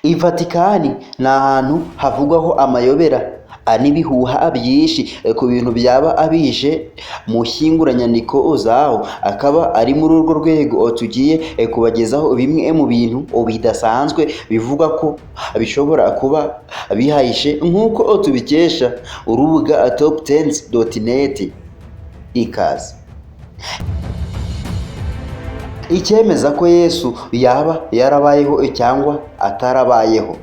I Vatikani ni ahantu havugwaho amayobera n'ibihuha byinshi ku bintu byaba abije mu nshyinguranyandiko zaho. Akaba ari muri urwo rwego tugiye kubagezaho bimwe mu bintu bidasanzwe bivuga ko bishobora kuba bihahishe, nk'uko tubikesha urubuga top10.net. Ikaze. Icyemeza ko Yesu yaba yarabayeho cyangwa atarabayeho.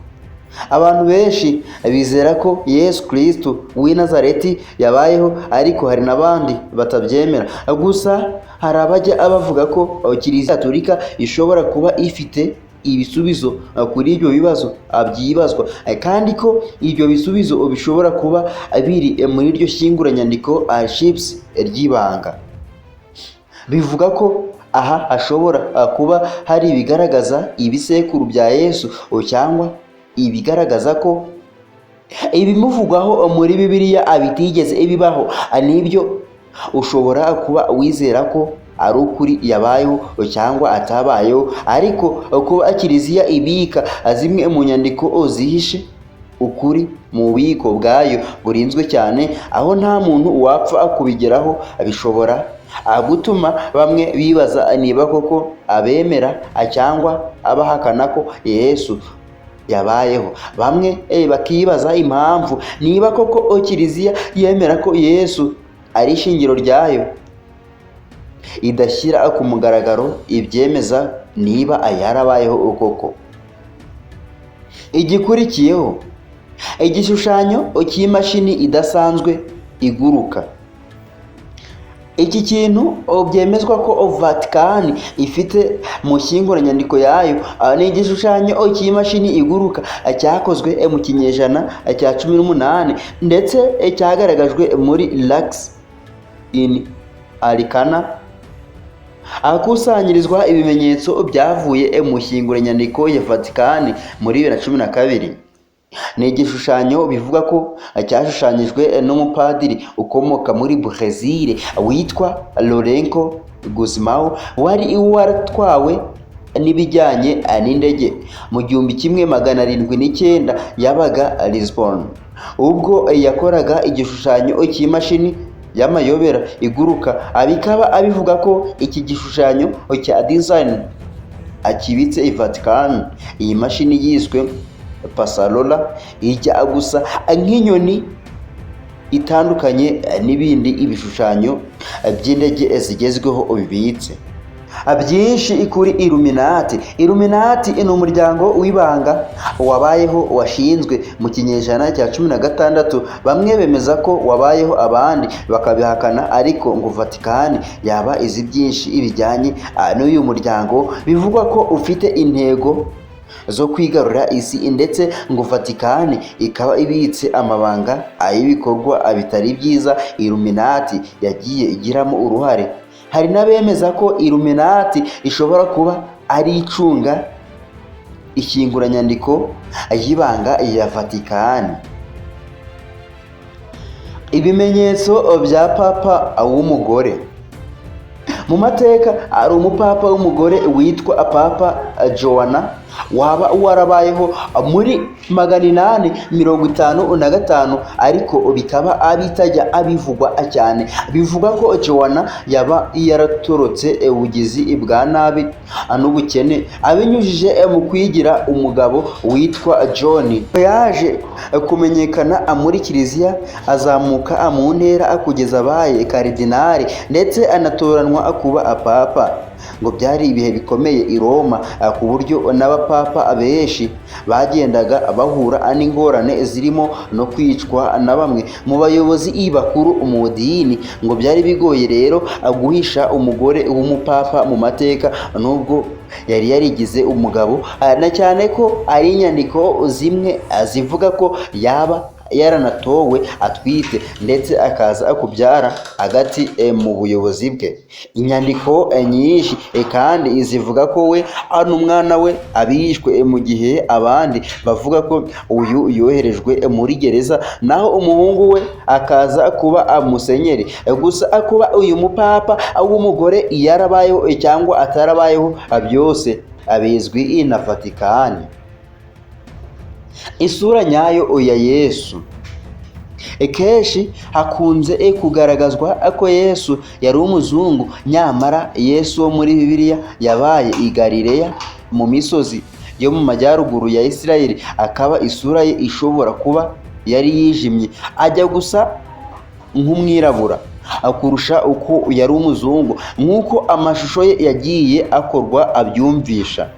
Abantu benshi bizera ko Yesu Kristo w'i Nazareti yabayeho, ariko hari n'abandi batabyemera. Gusa hari abajya bavuga ko Kiliziya Gatolika ishobora kuba ifite ibisubizo kuri ibyo bibazo byibazwa, kandi ko ibyo bisubizo bishobora kuba biri muri iryo shyinguranyandiko archives ry'ibanga. Bivuga ko aha hashobora kuba hari ibigaragaza ibisekuru bya Yesu, cyangwa ibigaragaza ko ibimuvugwaho muri Bibiliya bitigeze bibaho. Nibyo ushobora kuba wizera ko ari ukuri yabayeho cyangwa atabayeho, ariko kuba Kiliziya ibika zimwe mu nyandiko zihishe ukuri mu bubiko bwayo burinzwe cyane, aho nta muntu wapfa kubigeraho, bishobora gutuma bamwe bibaza niba koko abemera cyangwa abahakana ko Yesu yabayeho. Bamwe bakibaza impamvu niba koko Kiliziya yemera ko Yesu ari ishingiro ryayo, idashyira ku mugaragaro ibyemeza niba yarabayeho koko. Igikurikiyeho, igishushanyo cy'imashini idasanzwe iguruka. Iki kintu byemezwa ko Vatikani ifite mu nshyinguranyandiko yayo ni igishushanyo cy'imashini iguruka cyakozwe mu kinyejana cya 18 ndetse cyagaragajwe muri Lux in Arcana, ahakusanyirizwa ibimenyetso byavuye mu nshyinguranyandiko ya Vatikani muri 2012. Ni igishushanyo bivuga ko cyashushanyijwe n'umupadiri ukomoka muri Brazil witwa Lourenço Guzmão, wari waratwawe n'ibijyanye n'indege mu 1709 yabaga Lisbon. Ubwo yakoraga igishushanyo cy'imashini y'amayobera iguruka, bikaba abivuga ko iki gishushanyo cya design akibitse i Vatikani. Iyi mashini yiswe Passarola ijya gusa nk'inyoni itandukanye n'ibindi ibishushanyo by'indege zigezweho bibitse. Byinshi kuri Illuminati. Illuminati ni umuryango w'ibanga wabayeho, washinzwe mu kinyejana cya 16. Bamwe bemeza ko wabayeho, abandi bakabihakana, ariko ngo Vatikani yaba izi byinshi ibijyanye n'uyu muryango. Bivugwa ko ufite intego zo kwigarura isi, ndetse ngo Vatikani ikaba ibitse amabanga y'ibikorwa bitari byiza Illuminati yagiye igiramo uruhare. Hari n'abemeza ko Illuminati ishobora kuba ari icunga ishyinguranyandiko y'ibanga ya Vatikani. Ibimenyetso bya Papa w'umugore. Mu mateka hari umupapa w'umugore witwa Papa Joanna waba warabayeho muri 855, ariko bikaba abitajya abivugwa cyane. Bivuga ko Joanna yaba yaratorotse ubugizi bwa nabi n'ubukene abinyujije mu kwigira umugabo witwa John. Yaje kumenyekana muri Kiliziya, azamuka mu ntera kugeza abaye karidinali, ndetse anatoranwa kuba papa. Ngo byari ibihe bikomeye i Roma, ku buryo n'abapapa benshi bagendaga bahura n'ingorane zirimo no kwicwa na bamwe mu bayobozi bakuru mu dini. Ngo byari bigoye rero guhisha umugore w'umupapa mu mateka, nubwo yari yarigize umugabo, na cyane ko ari inyandiko zimwe zivuga ko yaba yaranatowe atwite, ndetse akaza kubyara hagati mu buyobozi bwe. Inyandiko nyinshi kandi zivuga ko we n'umwana we abishwe, mu gihe abandi bavuga ko uyu yoherejwe muri gereza, naho umuhungu we akaza kuba musenyeri. Gusa kuba uyu mupapa w'umugore yarabayeho cyangwa atarabayeho byose bizwi na Vatikani. isura nyayo ya Yesu. Kenshi hakunze kugaragazwa ko Yesu yari umuzungu, nyamara Yesu wo muri Bibiliya yabaye i Galileya mu misozi yo mu majyaruguru ya Isirayeli, akaba isura ye ishobora kuba yari yijimye, ajya gusa nk'umwirabura kurusha uko yari umuzungu, nk'uko amashusho ye yagiye akorwa abyumvisha.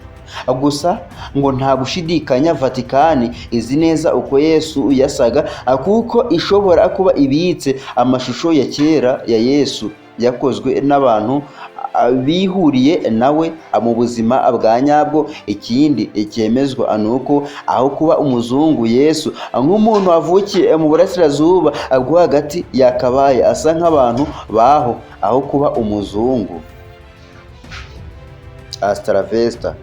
Gusa ngo nta gushidikanya Vatikani izi neza uko Yesu yasaga, kuko ishobora kuba ibitse amashusho ya kera ya Yesu yakozwe n'abantu bihuriye nawe mu buzima bwa nyabwo. Ikindi cyemezwa ni uko aho kuba umuzungu, Yesu nk'umuntu wavukiye mu burasirazuba bwo hagati yakabaye asa nk'abantu baho aho kuba umuzungu. Hasta la vista.